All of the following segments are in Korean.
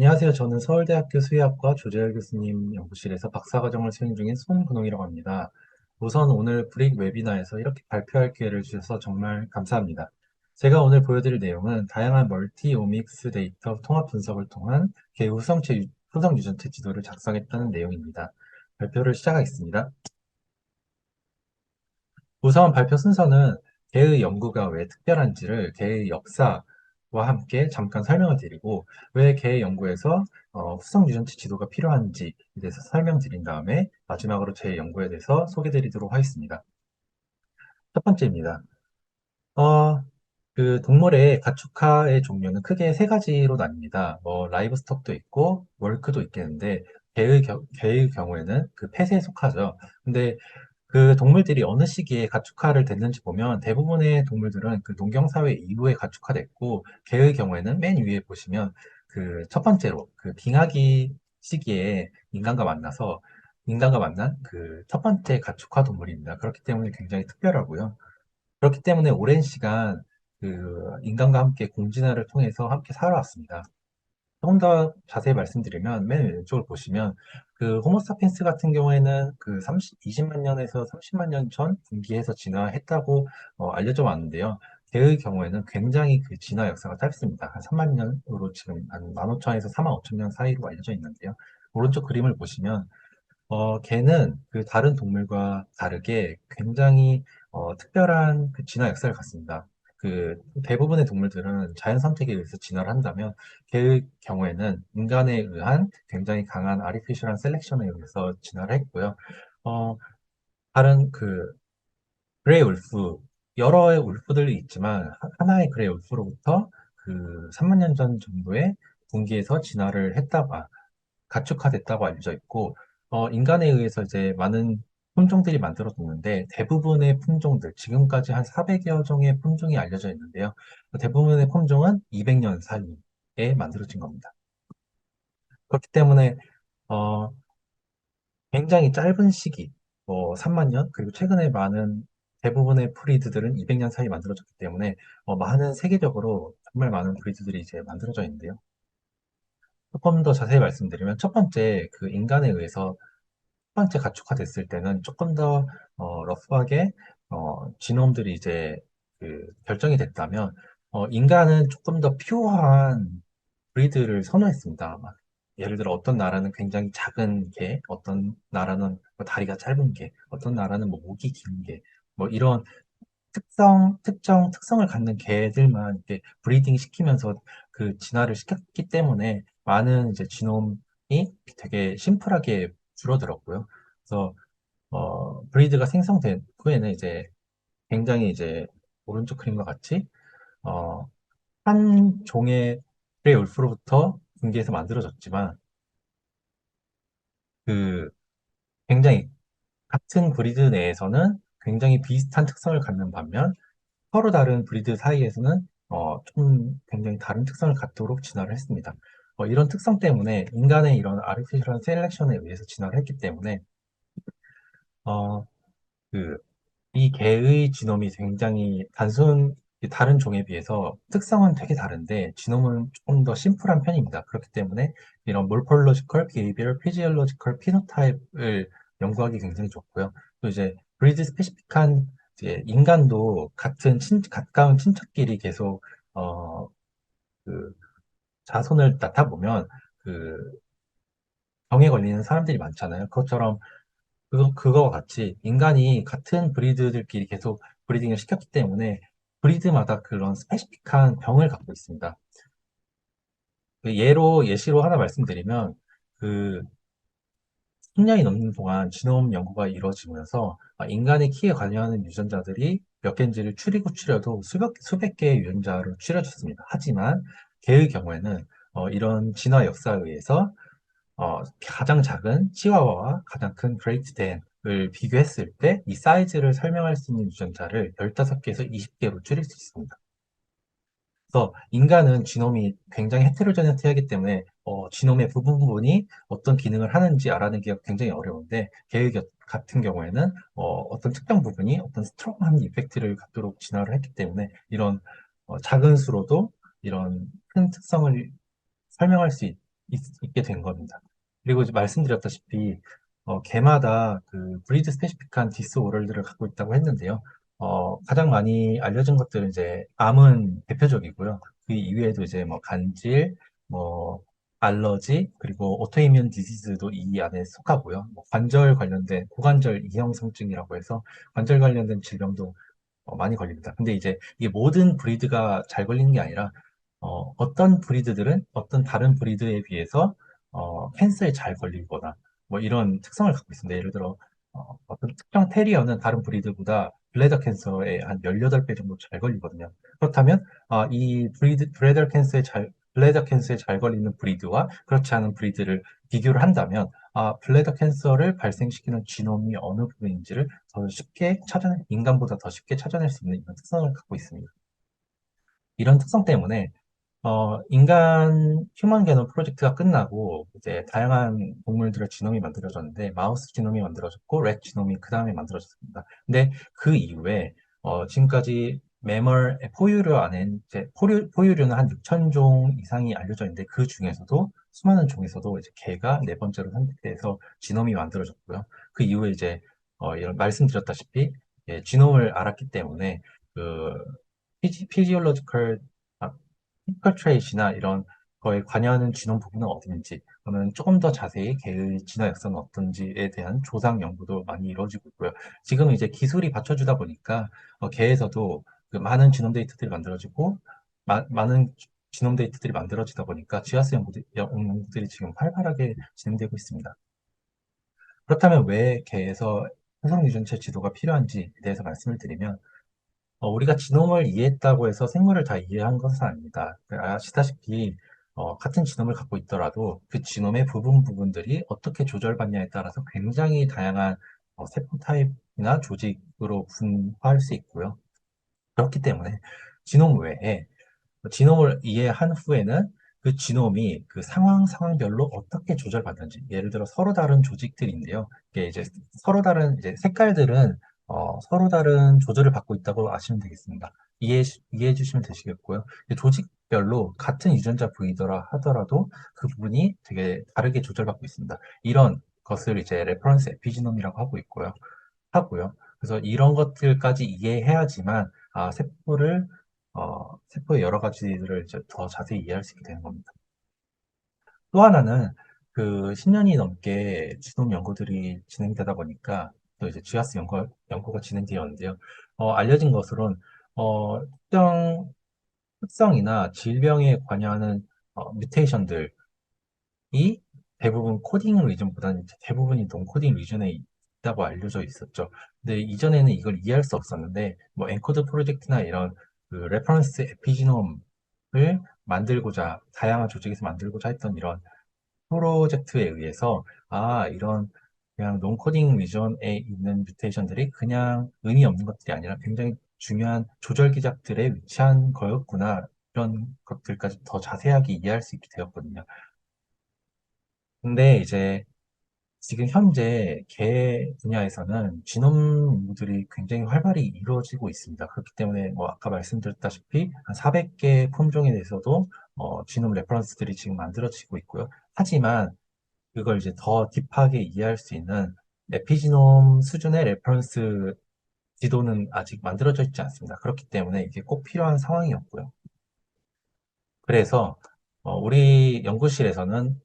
안녕하세요. 저는 서울대학교 수의학과 조재열 교수님 연구실에서 박사과정을 수행 중인 손근홍이라고 합니다. 우선 오늘 브릭 웨비나에서 이렇게 발표할 기회를 주셔서 정말 감사합니다. 제가 오늘 보여드릴 내용은 다양한 멀티오믹스 데이터 통합 분석을 통한 후성 유전체 지도를 작성했다는 내용입니다. 발표를 시작하겠습니다. 우선 발표 순서는 개의 연구가 왜 특별한지를 개의 역사와 함께 잠깐 설명을 드리고 왜 개의 연구에서 후성 유전체 지도가 필요한지에 대해서 설명드린 다음에 마지막으로 제 연구에 대해서 소개드리도록 하겠습니다. 첫 번째입니다. 어, 그 동물의 가축화의 종류는 크게 세 가지로 나뉩니다. 라이브 스톡도 있고 월크도 있겠는데 개의 경우에는 그 펫에 속하죠. 근데 그 동물들이 어느 시기에 가축화를 됐는지 보면 대부분의 동물들은 그 농경사회 이후에 가축화됐고 개의 경우에는 맨 위에 보시면 그 첫 번째로 그 빙하기 시기에 인간과 만난 그 첫 번째 가축화 동물입니다. 그렇기 때문에 굉장히 특별하고요. 그렇기 때문에 오랜 시간 그 인간과 함께 공진화를 통해서 함께 살아왔습니다. 조금 더 자세히 말씀드리면 맨 왼쪽을 보시면 그 호모사피엔스 같은 경우에는 그 20만 년에서 30만 년 전 분기에서 진화했다고 알려져 왔는데요. 개의 경우에는 굉장히 그 진화 역사가 짧습니다. 한 3만 년으로 지금 한 15,000에서 4만 5천 년 사이로 알려져 있는데요. 오른쪽 그림을 보시면 개는 그 다른 동물과 다르게 굉장히 특별한 그 진화 역사를 갖습니다. 그 대부분의 동물들은 자연 선택에 의해서 진화를 한다면 개의 경우에는 인간에 의한 굉장히 강한 아티피셜한 셀렉션에 의해서 진화를 했고요. 어, 다른 그 그레이 울프 여러 울프들이 있지만 하나의 그레이 울프로부터 그 3만 년 전 정도의 분기에서 진화를 했다고 가축화됐다고 알려져 있고, 인간에 의해서 이제 많은 품종들이 만들어졌는데, 대부분의 품종들, 지금까지 한 400여 종의 품종이 알려져 있는데요. 대부분의 품종은 200년 사이에 만들어진 겁니다. 그렇기 때문에, 어, 굉장히 짧은 시기, 3만 년, 그리고 최근에 많은 대부분의 프리드들은 200년 사이에 만들어졌기 때문에, 많은 세계적으로 정말 많은 브리드들이 이제 만들어져 있는데요. 조금 더 자세히 말씀드리면, 첫 번째, 그 인간에 의해서 첫 번째 가축화됐을 때는 조금 더 러프하게 지놈들이 이제 그 결정이 됐다면 인간은 조금 더 퓨어한 브리드를 선호했습니다. 막 예를 들어 어떤 나라는 굉장히 작은 개, 어떤 나라는 뭐 다리가 짧은 개, 어떤 나라는 뭐 목이 긴 개, 뭐 이런 특정 특성을 갖는 개들만 이렇게 브리딩 시키면서 그 진화를 시켰기 때문에 많은 이제 지놈이 되게 심플하게 줄어들었고요. 그래서 브리드가 생성된 후에는 이제 굉장히 이제 오른쪽 그림과 같이 어, 한 종의 그레이 울프로부터 분기에서 만들어졌지만 그 굉장히 같은 브리드 내에서는 굉장히 비슷한 특성을 갖는 반면 서로 다른 브리드 사이에서는 좀 굉장히 다른 특성을 갖도록 진화를 했습니다. 이런 특성 때문에 인간의 이런 아티피셜한 셀렉션에 의해서 진화를 했기 때문에 어, 그 이 개의 지놈이 굉장히 다른 종에 비해서 특성은 되게 다른데 지놈은 조금 더 심플한 편입니다. 그렇기 때문에 이런 몰폴로지컬, 비헤이비얼, 피지올로지컬 피노타입을 연구하기 굉장히 좋고요. 또 이제 브리드 스페시픽한 이제 인간도 가까운 친척끼리 계속 어, 그 자손을 낳다 보면 그 병에 걸리는 사람들이 많잖아요. 그것처럼 그거와 같이 인간이 같은 브리드들끼리 계속 브리딩을 시켰기 때문에 브리드마다 그런 스페시픽한 병을 갖고 있습니다. 예시로 하나 말씀드리면 그 10년이 넘는 동안 지놈 연구가 이루어지면서 인간의 키에 관련한 유전자들이 몇 개인지를 추려도 수백 개의 유전자로 추려졌습니다. 하지만 개의 경우에는 이런 진화 역사에 의해서 가장 작은 치와와와 가장 큰 그레이트 댄을 비교했을 때 이 사이즈를 설명할 수 있는 유전자를 15개에서 20개로 줄일 수 있습니다. 그래서 인간은 지놈이 굉장히 헤테로제네티하기 때문에 지놈의 부분이 어떤 기능을 하는지 알아내기가 굉장히 어려운데 같은 경우에는 떤 특정 부분이 어떤 스트롱한 이펙트를 갖도록 진화를 했기 때문에 이런 작은 수로도 이런 큰 특성을 설명할 수 게 된 겁니다. 그리고 이제 말씀드렸다시피 개마다 그 브리드 스페시픽한 디스오더들을 갖고 있다고 했는데요. 가장 많이 알려진 것들은 이제 암은 대표적이고요. 그 이외에도 이제 뭐 간질, 뭐 알러지, 그리고 오토이뮨 디지즈도 이 안에 속하고요. 뭐 관절 관련된 고관절 이형성증이라고 해서 관절 관련된 질병도 많이 걸립니다. 근데 이제 이게 모든 브리드가 잘 걸리는 게 아니라 떤 브리드들은 어떤 다른 브리드에 비해서 캔서에 잘 걸리거나 뭐 이런 특성을 갖고 있습니다. 예를 들어 떤 특정 테리어는 다른 브리드보다 블레더 캔서에 한 18배 정도 잘 걸리거든요. 그렇다면 이 블레더 캔서에 잘 걸리는 브리드와 그렇지 않은 브리드를 비교를 한다면 블레더 캔서를 발생시키는 지놈이 어느 부분인지를 인간보다 더 쉽게 찾아낼 수 있는 이런 특성을 갖고 있습니다. 이런 특성 때문에 인간 휴먼 게놈 프로젝트가 끝나고 이제 다양한 동물들의 지놈이 만들어졌는데 마우스 지놈이 만들어졌고 렛 지놈이 그 다음에 만들어졌습니다. 근데 그 이후에 지금까지 매멀 포유류 안에 이제 포유류는 한 6천 종 이상이 알려져 있는데 그 중에서도 수많은 종에서도 이제 개가 네 번째로 선택돼서 지놈이 만들어졌고요. 그 이후에 이제 이런 말씀드렸다시피 지놈을 알았기 때문에 그 피지올로지컬 피지컬 트레이시나 이런 거에 관여하는 진원 부분은 어딘지, 또는 조금 더 자세히 개의 진화 역사는 어떤지에 대한 조상 연구도 많이 이루어지고 있고요. 지금 이제 기술이 받쳐주다 보니까 개에서도 그 많은 지놈 데이터들이 만들어지고 많은 지놈 데이터들이 만들어지다 보니까 지하수 연구들이 지금 활발하게 진행되고 있습니다. 그렇다면 왜 개에서 화성 유전체 지도가 필요한지에 대해서 말씀을 드리면 우리가 지놈을 이해했다고 해서 생물을 다 이해한 것은 아닙니다. 아시다시피 같은 지놈을 갖고 있더라도 그 지놈의 부분들이 어떻게 조절받냐에 따라서 굉장히 다양한 세포 타입이나 조직으로 분화할 수 있고요. 그렇기 때문에 지놈 외에 지놈을 이해한 후에는 그 지놈이 그 상황별로 어떻게 조절받는지, 예를 들어 서로 다른 조직들인데요. 이게 이제 서로 다른 이제 색깔들은 서로 다른 조절을 받고 있다고 아시면 되겠습니다. 이해해 주시면 되시겠고요. 조직별로 같은 유전자 부위더라 하더라도 그 부분이 되게 다르게 조절받고 있습니다. 이런 것을 이제 레퍼런스 에피지놈이라고 하고요. 그래서 이런 것들까지 이해해야지만 세포의 여러 가지들을 이제 더 자세히 이해할 수 있게 되는 겁니다. 또 하나는 그 10년이 넘게 지nom 연구들이 진행되다 보니까 또 이제 쥐아스 연구가 진행되었는데요. 알려진 것으로는 특정 특성이나 질병에 관여하는 뮤테이션들 이 대부분 코딩 리전보다는 이제 대부분이 논코딩 리전에 있다고 알려져 있었죠. 근데 이전에는 이걸 이해할 수 없었는데, 뭐 엔코드 프로젝트나 이런 그 레퍼런스 에피지놈을 다양한 조직에서 만들고자 했던 이런 프로젝트에 의해서, 이런 그냥 논코딩 리전에 있는 뮤테이션들이 그냥 의미 없는 것들이 아니라 굉장히 중요한 조절 기작들에 위치한 거였구나. 이런 것들까지 더 자세하게 이해할 수 있게 되었거든요. 근데 이제 지금 현재 개 분야에서는 지놈 연구들이 굉장히 활발히 이루어지고 있습니다. 그렇기 때문에 뭐 아까 말씀드렸다시피 한 400개 품종에 대해서도 지놈 레퍼런스들이 지금 만들어지고 있고요. 하지만 그걸 이제 더 딥하게 이해할 수 있는 에피지놈 수준의 레퍼런스 지도는 아직 만들어져 있지 않습니다. 그렇기 때문에 이게 꼭 필요한 상황이었고요. 그래서 우리 연구실에서는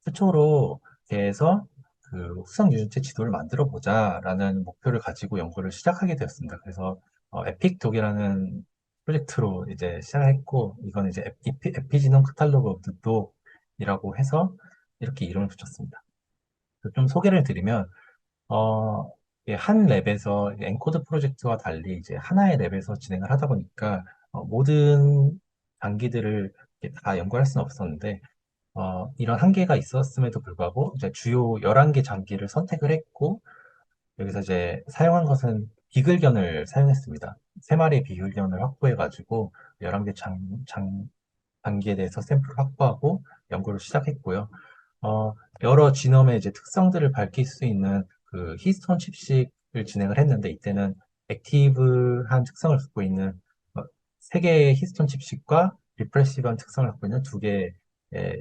최초로 개에서 그 후성 유전체 지도를 만들어 보자라는 목표를 가지고 연구를 시작하게 되었습니다. 그래서 에픽 독이라는 프로젝트로 이제 시작했고, 이건 이제 에피지놈 카탈로그 오브 독이라고 해서 이렇게 이름을 붙였습니다. 좀 소개를 드리면 한 랩에서 엔코드 프로젝트와 달리 이제 하나의 랩에서 진행을 하다 보니까 모든 장기들을 이렇게 다 연구할 수는 없었는데 이런 한계가 있었음에도 불구하고 이제 주요 11개 장기를 선택을 했고, 여기서 이제 사용한 것은 비글견을 사용했습니다. 세 마리의 비글견을 확보해가지고 11개 장기에 대해서 샘플을 확보하고 연구를 시작했고요. 여러 지놈의 이제 특성들을 밝힐 수 있는 그 히스톤 칩식을 진행을 했는데, 이때는 액티브한 특성을 갖고 있는 세 개의 히스톤 칩식과 리프레시브한 특성을 갖고 있는 두 개의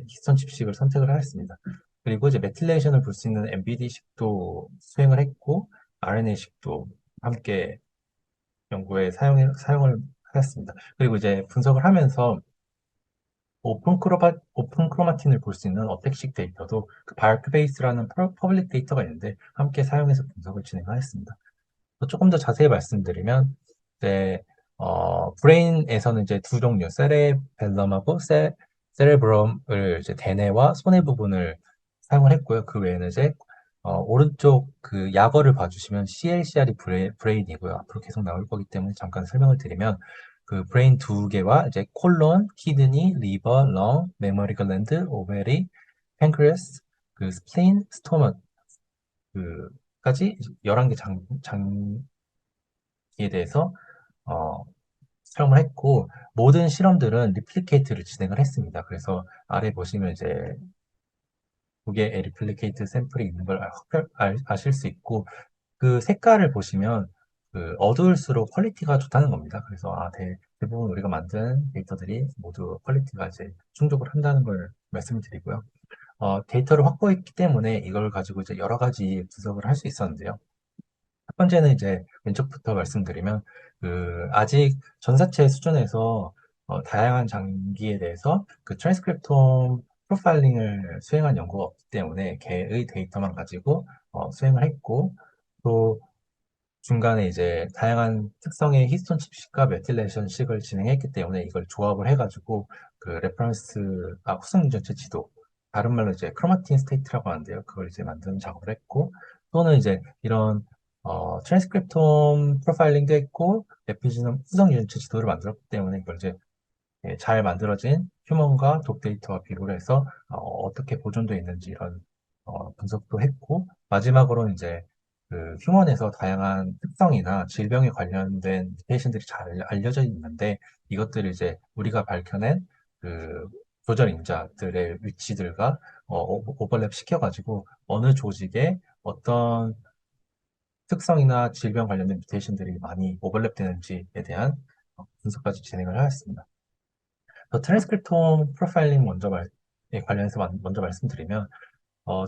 히스톤 칩식을 선택을 하였습니다. 그리고 이제 메틸레이션을 볼 수 있는 MBD식도 수행을 했고, RNA식도 함께 연구에 사용을 하였습니다. 그리고 이제 분석을 하면서 오픈 크로마틴을 볼 수 있는 어택식 데이터도 그 바이크베이스라는 퍼블릭 데이터가 있는데 함께 사용해서 분석을 진행하였습니다. 조금 더 자세히 말씀드리면, 이제, 브레인에서는 이제 두 종류, 세레벨럼하고 세레브럼을 이제 대뇌와 소뇌 부분을 사용을 했고요. 그 외에는 이제, 오른쪽 그 약어를 봐주시면 CLCR이 브레인이고요. 앞으로 계속 나올 거기 때문에 잠깐 설명을 드리면, 그 브레인 두 개와 이제 콜론, 키드니, 리버, 렁, 메모리 글랜드, 오베리, 팬크레스, 그 스플린, 스토마, 그까지 11개 장기에 대해서 어, 사용을 했고, 모든 실험들은 리플리케이트를 진행을 했습니다. 그래서 아래 보시면 이제 두 개의 리플리케이트 샘플이 있는 걸 아실 수 있고, 그 색깔을 보시면 그 어두울수록 퀄리티가 좋다는 겁니다. 그래서 대부분 우리가 만든 데이터들이 모두 퀄리티가 이제 충족을 한다는 걸 말씀을 드리고요. 데이터를 확보했기 때문에 이걸 가지고 이제 여러 가지 분석을 할 수 있었는데요. 첫 번째는 이제 왼쪽부터 말씀드리면 아직 전사체 수준에서 다양한 장기에 대해서 그 트랜스크립톰 프로파일링을 수행한 연구가 없기 때문에 개의 데이터만 가지고 수행을 했고 또 중간에 이제 다양한 특성의 히스톤 칩식과 메틸레이션식을 진행했기 때문에 이걸 조합을 해가지고 그 후성 유전체 지도, 다른 말로 이제 크로마틴 스테이트라고 하는데요. 그걸 이제 만드는 작업을 했고, 또는 이제 이런 트랜스크립톰 프로파일링도 했고, 에피지넘 후성 유전체 지도를 만들었기 때문에 이걸 이제 잘 만들어진 휴먼과 독 데이터와 비교를 해서 떻게 보존되어 있는지 이런 분석도 했고, 마지막으로는 이제 그 휴먼에서 다양한 특성이나 질병에 관련된 뮤테이션들이 잘 알려져 있는데 이것들을 이제 우리가 밝혀낸 그 조절 인자들의 위치들과 오버랩 시켜가지고 어느 조직에 어떤 특성이나 질병 관련된 뮤테이션들이 많이 오버랩되는지에 대한 분석까지 진행을 하였습니다. 트랜스크립톰 프로파일링 관련해서 먼저 말씀드리면,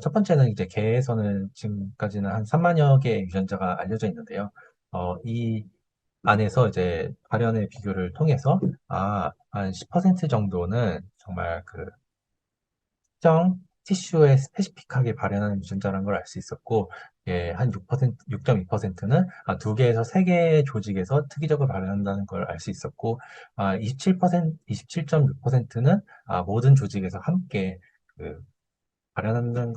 첫 번째는 이제 개에서는 지금까지는 한 3만여 개의 유전자가 알려져 있는데요. 이 안에서 이제 발현의 비교를 통해서, 한 10% 정도는 정말 그 특정 티슈에 스페시픽하게 발현하는 유전자라는 걸 알 수 있었고, 한 6.2%는 두 개에서 세 개의 조직에서 특이적으로 발현한다는 걸 알 수 있었고, 27.6%는 모든 조직에서 함께 그 발현한다는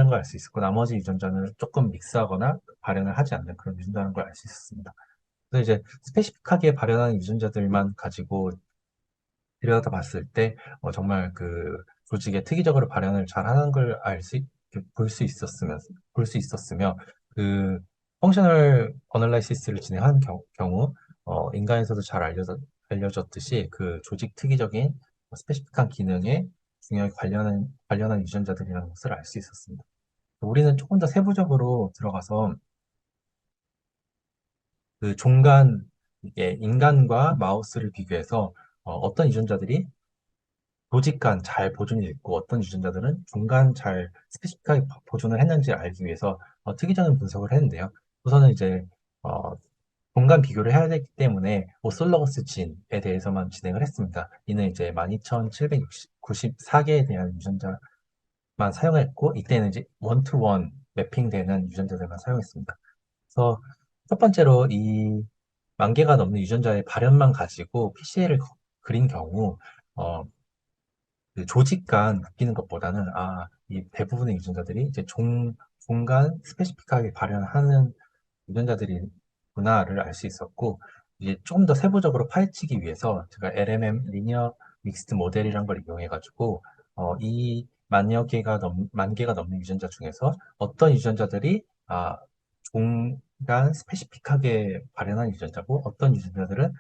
걸 알 수 있었고, 나머지 유전자는 조금 믹스하거나 발현을 하지 않는 그런 유전자라는 걸 알 수 있었습니다. 그래서 이제 스페시픽하게 발현하는 유전자들만 가지고 들여다봤을 때 정말 그 조직의 특이적으로 발현을 잘 하는 걸 볼 수 있었으며 그 펑셔널 어널라이시스를 진행하는 경우 인간에서도 잘 알려졌듯이 그 조직 특이적인 스페시픽한 기능에 중요하게 관련한 유전자들이라는 것을 알 수 있었습니다. 우리는 조금 더 세부적으로 들어가서 그 종간 이게 인간과 마우스를 비교해서 어떤 유전자들이 조직 간 잘 보존이 됐고 어떤 유전자들은 중간 잘 스페시픽하게 보존을 했는지 알기 위해서 특이적인 분석을 했는데요. 우선은 이제 어, 공간 비교를 해야 되기 때문에 오솔러거스 진에 대해서만 진행을 했습니다. 이는 이제 12,794개에 대한 유전자만 사용했고 이때는 이제 원투원 매핑되는 유전자들만 사용했습니다. 그래서 첫 번째로 이 10,000개가 넘는 유전자의 발현만 가지고 PCA를 그린 경우 어, 그 조직 간 바뀌는 것보다는 이 대부분의 유전자들이 이제 종간 스페시픽하게 발현하는 유전자들이구나를 알 수 있었고 이제 좀 더 세부적으로 파헤치기 위해서 제가 LMM 리니어 믹스드 모델이란 걸 이용해 가지고 이 만 개가 넘는 유전자 중에서 어떤 유전자들이 종간 스페시픽하게 발현한 유전자고 어떤 유전자들은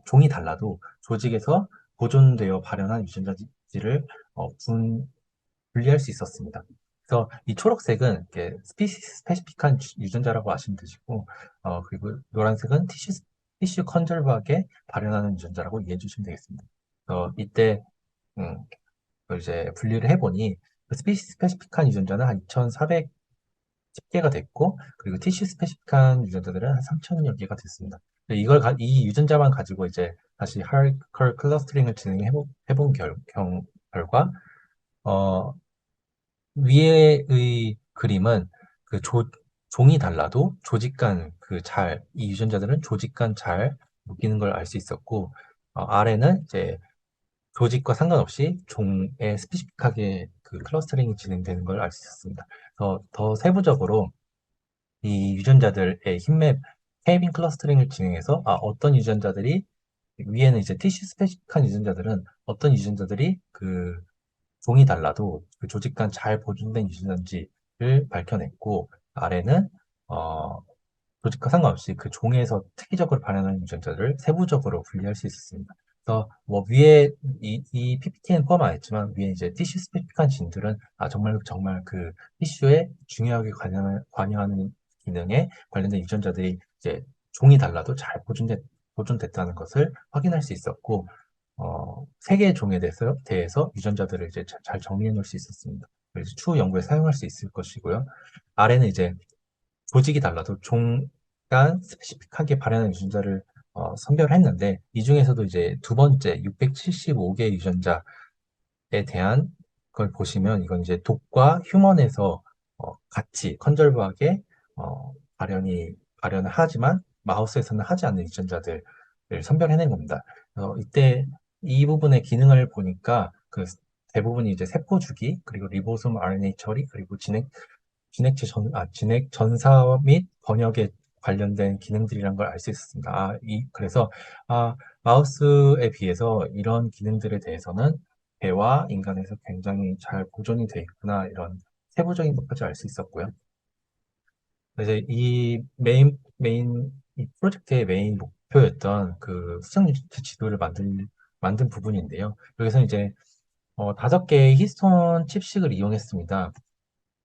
종이 달라도 조직에서 보존되어 발현한 유전자들을 분리할 수 있었습니다. 그래서 이 초록색은 이렇게 스페시픽한 유전자라고 아시면 되시고, 그리고 노란색은 티슈 컨저브하게 발현하는 유전자라고 이해해 주시면 되겠습니다. 이때 음, 걸 이제 분리를 해보니 그 스페시픽한 유전자는 한 2,410개가 됐고 그리고 티슈 스페시픽한 유전자들은 한 3,000여 개가 됐습니다. 이 유전자만 가지고 이제 다시 하이컬 클러스터링을 해본 결과 어, 위에의 그림은 그 종이 달라도 조직 간 이 유전자들은 조직 간 잘 묶이는 걸 알 수 있었고, 아래는 이제 조직과 상관없이 종에 스페시픽하게 그 클러스터링이 진행되는 걸 알 수 있었습니다. 더 세부적으로 이 유전자들의 힘맵 케이빙 클러스터링을 진행해서 어떤 유전자들이 위에는 이제 티슈 스페시픽한 유전자들은 어떤 유전자들이 그 종이 달라도 그 조직 간 잘 보존된 유전자인지를 밝혀냈고 아래는 어, 조직과 상관없이 그 종에서 특이적으로 발현하는 유전자들을 세부적으로 분리할 수 있었습니다. 그래서 뭐 위에 이 PPT는 포함 안 했지만 위에 이제 티슈 스페시픽한 진들은 정말 그 티슈에 중요하게 관여하는 기능에 관련된 유전자들이 이제 종이 달라도 잘 보존됐다는 것을 확인할 수 있었고 세 개의 종에 대해서 유전자들을 이제 잘 정리해 놓을 수 있었습니다. 그래서 추후 연구에 사용할 수 있을 것이고요. 아래는 이제 조직이 달라도 종 간 스페시픽하게 발현한 유전자를 선별했는데 이 중에서도 이제 두 번째 675개 유전자에 대한 걸 보시면 이건 이제 독과 휴먼에서 같이 컨절브하게 발현을 하지만 마우스에서는 하지 않는 유전자들을 선별해낸 겁니다. 이때 이 부분의 기능을 보니까 그 대부분이 이제 세포 주기 그리고 리보솜 RNA 처리 그리고 진액 전사 및 번역에 관련된 기능들이란 걸 알 수 있었습니다. 그래서, 마우스에 비해서 이런 기능들에 대해서는 배와 인간에서 굉장히 잘 보존이 돼 있구나, 이런 세부적인 것까지 알 수 있었고요. 이제 이 프로젝트의 메인 목표였던 그 수정유전체 지도를 만든 부분인데요. 여기서 이제, 5개의 히스톤 칩식을 이용했습니다.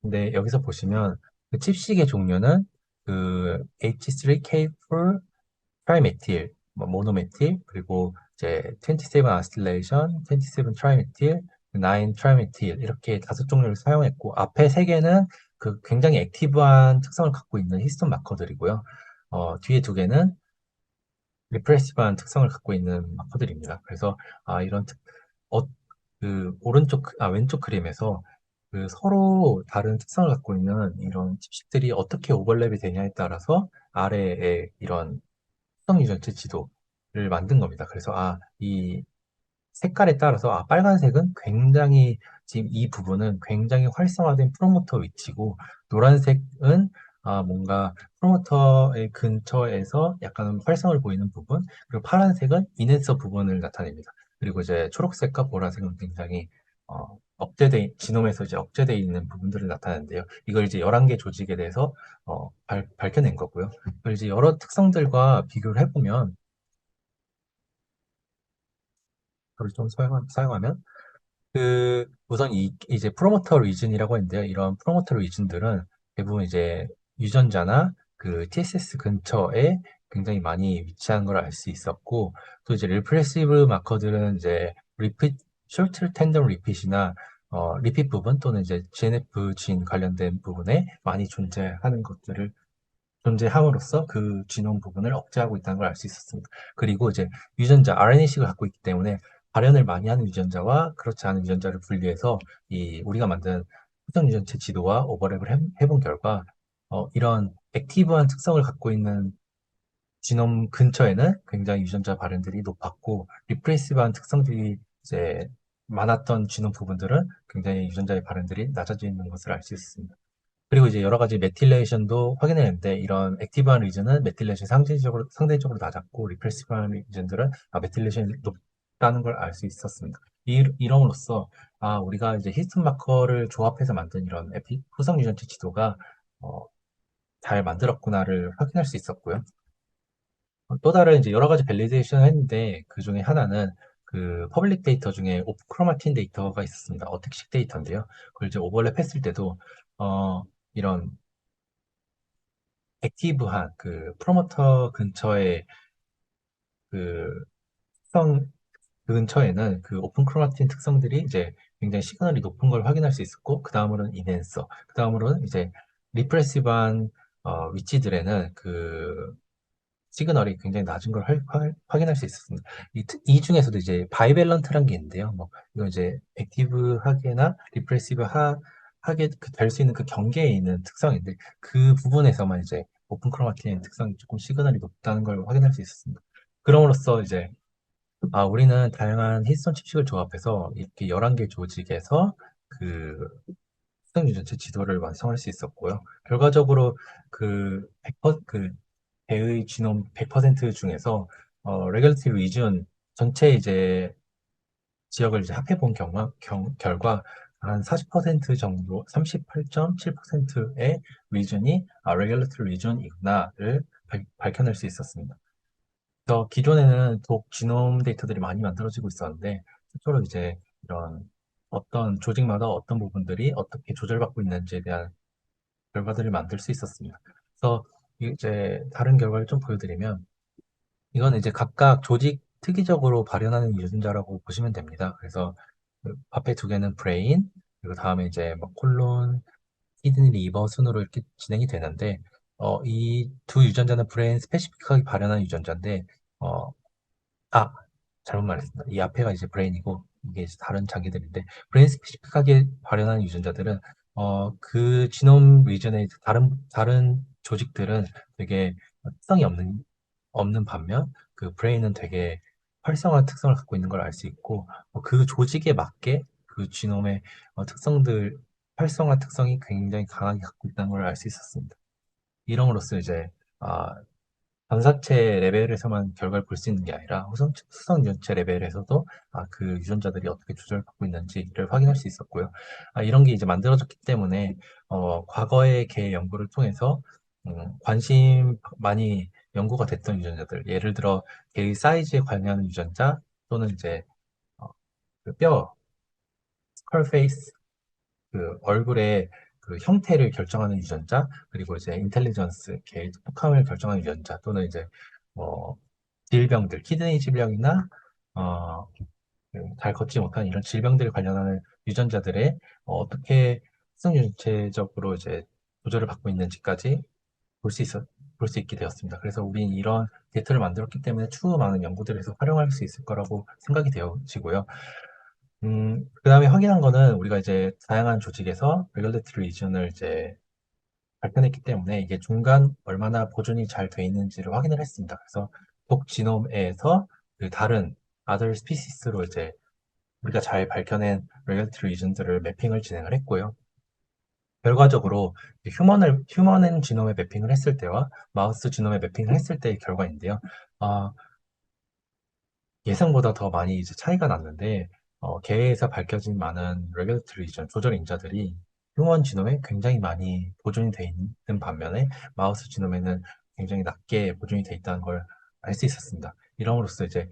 근데 여기서 보시면 그 칩식의 종류는 그 H3K4 트라이메틸, 모노메틸, 그리고 이제 27 아스틸레이션, 27 트라이메틸, 9 트라이메틸 이렇게 5종류를 사용했고 앞에 3개는 그 굉장히 액티브한 특성을 갖고 있는 히스톤 마커들이고요. 뒤에 2개는 리프레시브한 특성을 갖고 있는 마커들입니다. 그래서 이런 어, 왼쪽 그림에서 그 서로 다른 특성을 갖고 있는 이런 칩식들이 어떻게 오버랩이 되냐에 따라서 아래에 이런 특성 유전체 지도를 만든 겁니다. 그래서 이 색깔에 따라서 빨간색은 굉장히 지금 이 부분은 굉장히 활성화된 프로모터 위치고 노란색은 뭔가 프로모터의 근처에서 약간 활성을 보이는 부분 그리고 파란색은 이낸서 부분을 나타냅니다. 그리고 이제 초록색과 보라색은 굉장히 지놈에서 이제 억제되어 있는 부분들을 나타내는데요. 이걸 이제 11개 조직에 대해서 밝혀낸 거고요. 그걸 이제 여러 특성들과 비교를 해보면 그걸 좀 사용하면 우선 이제 프로모터 리즌이라고 했는데요. 이런 프로모터 리즌들은 대부분 이제 유전자나 그 TSS 근처에 굉장히 많이 위치한 걸 알 수 있었고, 또 이제 리프레시브 마커들은 이제 쇼트 텐덤 리핏이나 리핏 부분 또는 이제 GNF 진 관련된 부분에 많이 존재함으로써 그 지놈 부분을 억제하고 있다는 걸 알 수 있었습니다. 그리고 이제 유전자 RNA-식을 갖고 있기 때문에 발현을 많이 하는 유전자와 그렇지 않은 유전자를 분리해서 우리가 만든 특정 유전체 지도와 오버랩을 해본 결과 이런 액티브한 특성을 갖고 있는 지놈 근처에는 굉장히 유전자 발현들이 높았고 리프레시브한 특성들이 이제 많았던 지놈 부분들은 굉장히 유전자의 발현들이 낮아져 있는 것을 알 수 있습니다. 그리고 이제 여러 가지 메틸레이션도 확인했는데 이런 액티브한 리전은 메틸레이션 상대적으로 낮았고 리프레시브한 리전들은 메틸레이션이 높다는 걸 알 수 있었습니다. 이럼으로써 우리가 이제 히스톤 마커를 조합해서 만든 이런 후성 유전체 지도가 어, 잘 만들었구나를 확인할 수 있었고요. 또 다른 이제 여러 가지 밸리데이션을 했는데 그 중에 하나는 그 퍼블릭 데이터 중에 오프 크로마틴 데이터가 있었습니다. 어택식 데이터인데요. 그걸 이제 오버랩 했을 때도 이런 액티브한 그 프로모터 근처에 그 특성 그 근처에는 그 오픈 크로마틴 특성들이 이제 굉장히 시그널이 높은 걸 확인할 수 있었고, 그 다음으로는 인핸서, 그 다음으로는 이제 리프레시브한 위치들에는 그 시그널이 굉장히 낮은 걸 확인할 수 있었습니다. 이 중에서도 이제 바이밸런트란 게 있는데요. 뭐 이건 이제 액티브하게나 리프레시브 하게 될 수 있는 그 경계에 있는 특성인데 그 부분에서만 이제 오픈 크로마틴의 특성이 조금 시그널이 높다는 걸 확인할 수 있었습니다. 그럼으로써 이제 우리는 다양한 히스톤 칩식을 조합해서 이렇게 11개 조직에서 그 특정 유전체 지도를 완성할 수 있었고요. 결과적으로 그 100%, 그 개의 지놈 100% 중에서 레귤리티 리전 전체 이제 지역을 이제 합해 본 결과 한 40% 정도, 38.7%의 리전이 레귤리티 리전이구나를 밝혀낼 수 있었습니다. 그래서 기존에는 독 지놈 데이터들이 많이 만들어지고 있었는데 최초로 이제 이런 어떤 조직마다 어떤 부분들이 어떻게 조절받고 있는지에 대한 결과들을 만들 수 있었습니다. 그래서 이제 다른 결과를 좀 보여드리면 이건 이제 각각 조직 특이적으로 발현하는 유전자라고 보시면 됩니다. 그래서 그 앞에 두 개는 브레인, 그리고 다음에 이제 뭐 콜론, 키드니, 리버 순으로 이렇게 진행이 되는데, 이 두 유전자는 브레인 스페시픽하게 발현한 유전자인데, 어, 아, 잘못 말했습니다. 이 앞에가 이제 브레인이고, 이게 이제 다른 장기들인데, 브레인 스페시픽하게 발현한 유전자들은, 그 지놈 리전의 다른 조직들은 되게 특성이 없는 반면, 그 브레인은 되게 활성화 특성을 갖고 있는 걸 알 수 있고, 그 조직에 맞게 그 지놈의 활성화 특성이 굉장히 강하게 갖고 있다는 걸 알 수 있었습니다. 이름으로써 이제, 아, 전사체 레벨에서만 결과를 볼 수 있는 게 아니라 수성 유전체 레벨에서도 그 유전자들이 어떻게 조절받고 있는지를 확인할 수 있었고요. 이런 게 이제 만들어졌기 때문에 과거의 개 연구를 통해서 관심 많이 연구가 됐던 유전자들, 예를 들어 개의 사이즈에 관련한 유전자 또는 이제 어, 그 뼈, 스컬 페이스, 그 얼굴의 그 형태를 결정하는 유전자, 그리고 이제 인텔리전스, 개의 똑똑함을 결정하는 유전자, 또는 이제 뭐 질병들, 키드니 질병이나 어, 잘 걷지 못한 이런 질병들에 관련하는 유전자들의 어떻게 생유전체적으로 이제 조절을 받고 있는지까지 볼 수 있어 볼 수 있게 되었습니다. 그래서 우리는 이런 데이터를 만들었기 때문에 추후 많은 연구들에서 활용할 수 있을 거라고 생각이 되어지고요. 그 다음에 확인한 거는 우리가 이제 다양한 조직에서 레귤레터리 리전을 이제 발견했기 때문에 이게 중간 얼마나 보존이 잘 돼 있는지를 확인을 했습니다. 그래서 독 지놈에서 그 다른 other species로 이제 우리가 잘 밝혀낸 레귤레터리 리전들을 매핑을 진행을 했고요. 결과적으로 휴먼 지놈에 매핑을 했을 때와 마우스 지놈에 매핑을 했을 때의 결과인데요. 아, 예상보다 더 많이 이제 차이가 났는데, 개에서 밝혀진 많은 레귤레터리 리전 조절 인자들이 휴먼 지놈에 굉장히 많이 보존이 돼 있는 반면에 마우스 지놈에는 굉장히 낮게 보존이 돼 있다는 걸 알 수 있었습니다. 이럼으로써 이제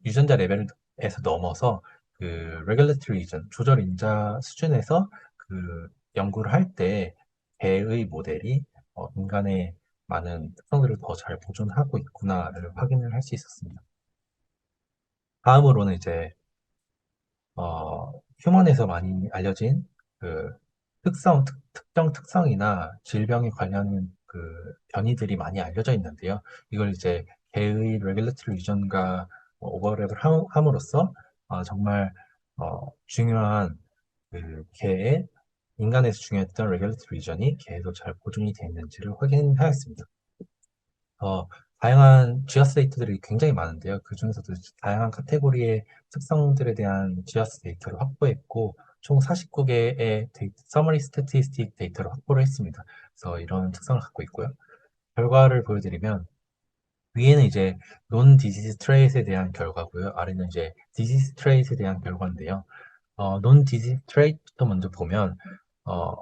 유전자 레벨에서 넘어서 그 레귤레터리 리전 조절 인자 수준에서 그 연구를 할 때 개의 모델이 인간의 많은 특성들을 더 잘 보존하고 있구나를 확인을 할 수 있었습니다. 다음으로는 이제 휴먼에서 많이 알려진 그 특정 특성이나 질병에 관련 그 변이들이 많이 알려져 있는데요. 이걸 이제 개의 레귤레터리 유전과 오버랩을 함으로써 정말 중요한 그 개의 인간에서 중요했던 레귤레터리 유전이 개에도 잘 보존이 되어 있는지를 확인하였습니다. 어, 다양한 GIS 데이터들이 굉장히 많은데요. 그 중에서도 다양한 카테고리의 특성들에 대한 GIS 데이터를 확보했고, 총 49개의 서머리 스태티스틱 데이터를 확보를 했습니다. 그래서 이런 특성을 갖고 있고요. 결과를 보여드리면, 위에는 이제 논 디지즈 트레이트에 대한 결과고요. 아래는 이제 디지즈 트레이트에 대한 결과인데요. 논 디지즈 트레이트부터 먼저 보면, 어,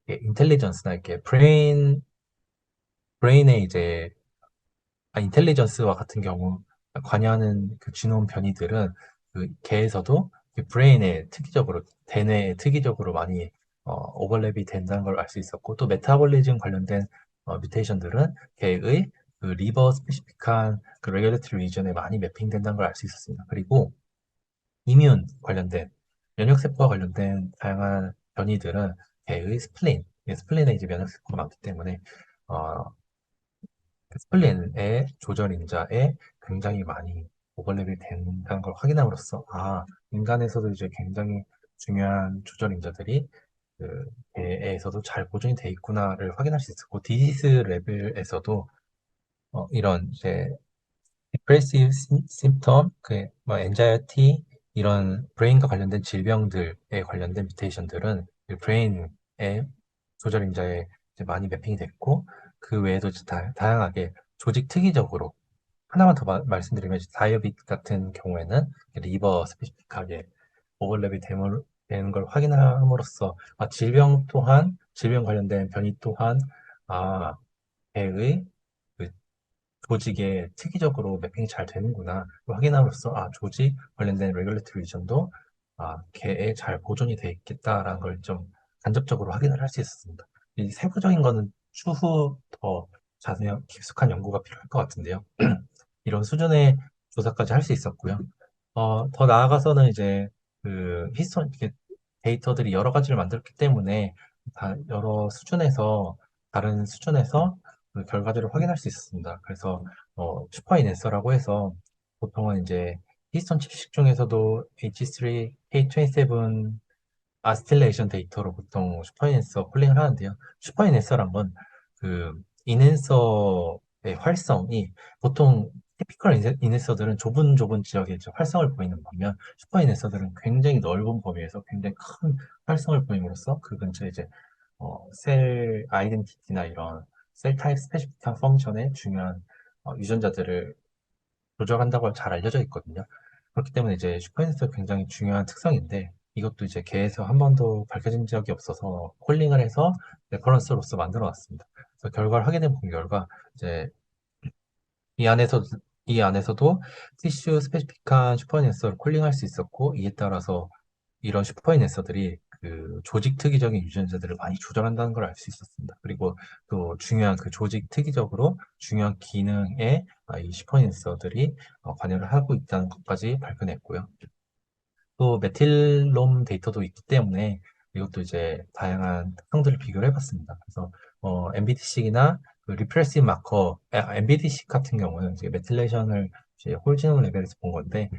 인텔리전스나 이렇게 브레인의 이제 인텔리전스와 같은 경우 관여하는 그 지놈 변이들은 그 개에서도 그 브레인에 특이적으로 대뇌에 특이적으로 많이 오버랩이 된다는 걸 알 수 있었고 또 메타볼리즘 관련된 뮤테이션들은 개의 그 리버 스페시픽한 그 레귤레터리 리전에 많이 매핑된다는 걸 알 수 있었습니다. 그리고 이뮨 관련된 면역세포와 관련된 다양한 변이들은 개의 스플린에 이제 면역세포가 많기 때문에 어, 그 스플린의 조절 인자에 굉장히 많이 오버랩이 된다는 걸 확인함으로써 인간에서도 이제 굉장히 중요한 조절 인자들이 그 개에서도 잘 보존이 돼 있구나를 확인할 수 있었고 디지스 레벨에서도 이런 이제 디프레시브 심텀, 뭐 엔자이티 이런 브레인과 관련된 질병들에 관련된 뮤테이션들은 브레인의 조절 인자에 이제 많이 매핑이 됐고 그 외에도 이제 다양하게 조직 특이적으로 하나만 더 말씀드리면 다이어빗 같은 경우에는 리버 스페시픽하게 오버랩이 되는 걸 확인함으로써 질병 관련된 변이 또한 아, 배의 그 조직에 특이적으로 매핑이 잘 되는구나 확인함으로써 조직 관련된 레귤레터리 리전도 개에 잘 보존이 돼 있겠다라는 걸 좀 간접적으로 확인을 할 수 있었습니다. 이 세부적인 거는 추후 더 자세한 깊숙한 연구가 필요할 것 같은데요. 이런 수준의 조사까지 할 수 있었고요. 더 나아가서는 이제 이렇게 데이터들이 여러 가지를 만들었기 때문에 여러 수준에서 다른 수준에서 그 결과들을 확인할 수 있었습니다. 그래서 슈퍼인앤서라고 해서 보통은 이제 히스톤 칩식 중에서도 H3, K27 아스틸레이션 데이터로 보통 슈퍼인앤서 콜링을 하는데요. 슈퍼인앤서란 건 그 인앤서의 활성이 보통 티피컬 인앤서들은 좁은 지역에 이제 활성을 보이는 반면 슈퍼인앤서들은 굉장히 넓은 범위에서 굉장히 큰 활성을 보임으로써 그 근처에 이제 셀 아이덴티티나 이런 셀 타입 스페시픽한 펑션의 중요한 유전자들을 조절한다고 잘 알려져 있거든요. 그렇기 때문에 이제 슈퍼인스가 굉장히 중요한 특성인데 이것도 이제 개에서 한 번도 밝혀진 적이 없어서 콜링을 해서 레퍼런스로서 만들어 놨습니다. 그래서 결과를 확인해 본 결과 이제 이 안에서 이 안에서도 티슈 스페시픽한 슈퍼인앤서를 콜링할 수 있었고 이에 따라서 이런 슈퍼인앤서들이 그 조직 특이적인 유전자들을 많이 조절한다는 걸 알 수 있었습니다. 그리고 또 중요한 그 조직 특이적으로 중요한 기능에 이 슈퍼인앤서들이 관여를 하고 있다는 것까지 발견했고요. 또 메틸롬 데이터도 있기 때문에 이것도 이제 다양한 특성들을 비교를 해봤습니다. 그래서 MBTC나 그 리프레시브 마커, MBTC 같은 경우는 이제 메틸레이션을 이제 홀지놈 레벨에서 본 건데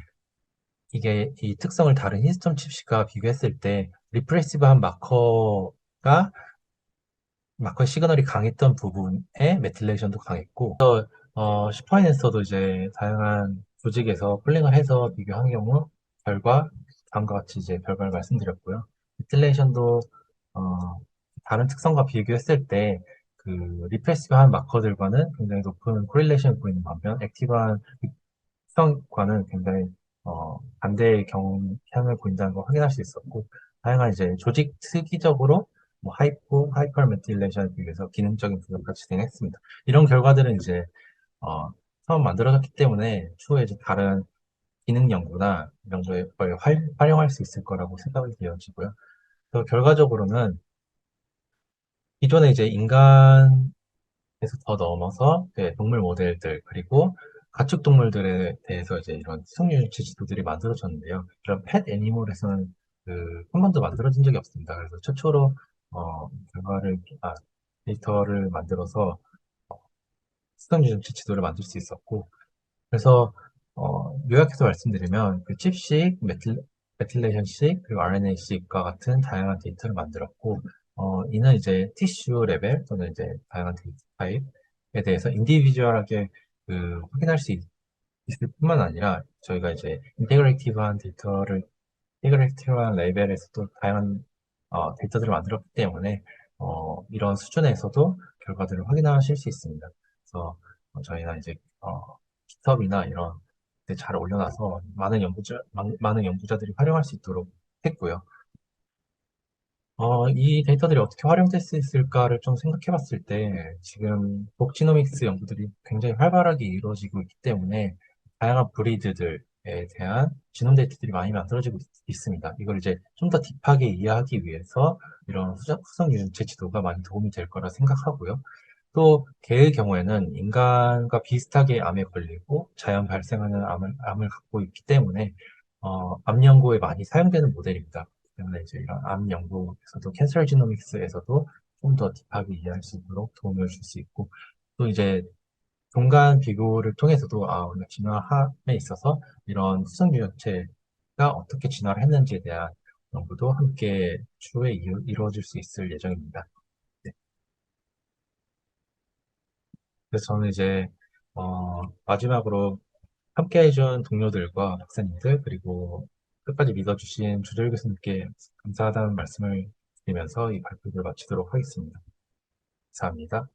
이게 이 특성을 다른 히스톤 칩시가 비교했을 때 리프레시브한 마커 시그널이 강했던 부분에 메틸레이션도 강했고 슈퍼인앤서도 이제 다양한 조직에서 폴링을 해서 비교한 경우 결과 다음과 같이 이제 결과를 말씀드렸고요. 메틸레이션도 어, 다른 특성과 비교했을 때 그 리프레시브한 마커들과는 굉장히 높은 코릴레이션을 보이는 반면 액티브한 특성과는 굉장히 반대의 경향을 보인다는 걸 확인할 수 있었고 다양한 이제 조직 특이적으로 뭐 하이퍼메틸레이션에 비해서 기능적인 분석을 진행했습니다. 이런 결과들은 이제 처음 만들어졌기 때문에 추후에 이제 다른 기능 연구나 이런 거에 활용할 수 있을 거라고 생각이 되어지고요. 그래서 결과적으로는 기존에 이제 인간에서 더 넘어서 동물 모델들 그리고 가축동물들에 대해서 이제 이런 수성유전체 지도들이 만들어졌는데요. 이런 펫 애니멀에서는 한 번도 만들어진 적이 없습니다. 그래서 최초로 결과를 데이터를 만들어서 수성유전체 지도를 만들 수 있었고 그래서 요약해서 말씀드리면 그 칩식, 메틸레이션식, 그리고 RNA식과 같은 다양한 데이터를 만들었고 이는 이제 티슈 레벨 또는 이제 다양한 데이터 타입에 대해서 인디비주얼하게 확인할 수 있을 뿐만 아니라 저희가 이제 인테그레이티브한 레벨에서도 다양한 데이터들을 만들었기 때문에 이런 수준에서도 결과들을 확인하실 수 있습니다. 그래서 저희가 이제 깃허브나 이런 데 잘 올려놔서 많은 연구자들이 활용할 수 있도록 했고요. 이 데이터들이 어떻게 활용될 수 있을까를 좀 생각해 봤을 때, 지금 복지노믹스 연구들이 굉장히 활발하게 이루어지고 있기 때문에, 다양한 브리드들에 대한 지놈 데이터들이 많이 만들어지고 있습니다. 이걸 이제 좀 더 딥하게 이해하기 위해서 이런 후성 유전체 지도가 많이 도움이 될 거라 생각하고요. 또 개의 경우에는 인간과 비슷하게 암에 걸리고 자연 발생하는 암을 갖고 있기 때문에 암 연구에 많이 사용되는 모델입니다. 때문에 이제 이런 암 연구에서도 캔서 지노믹스에서도 좀 더 딥하게 이해할 수 있도록 도움을 줄 수 있고 또 이제 종간 비교를 통해서도 우리가 진화함에 있어서 이런 후성 유전체가 어떻게 진화를 했는지에 대한 연구도 함께 추후에 이루어질 수 있을 예정입니다. 네. 그래서 저는 이제 마지막으로 함께 해준 동료들과 박사님들 그리고 끝까지 믿어주신 주재일 교수님께 감사하다는 말씀을 드리면서 이 발표를 마치도록 하겠습니다. 감사합니다.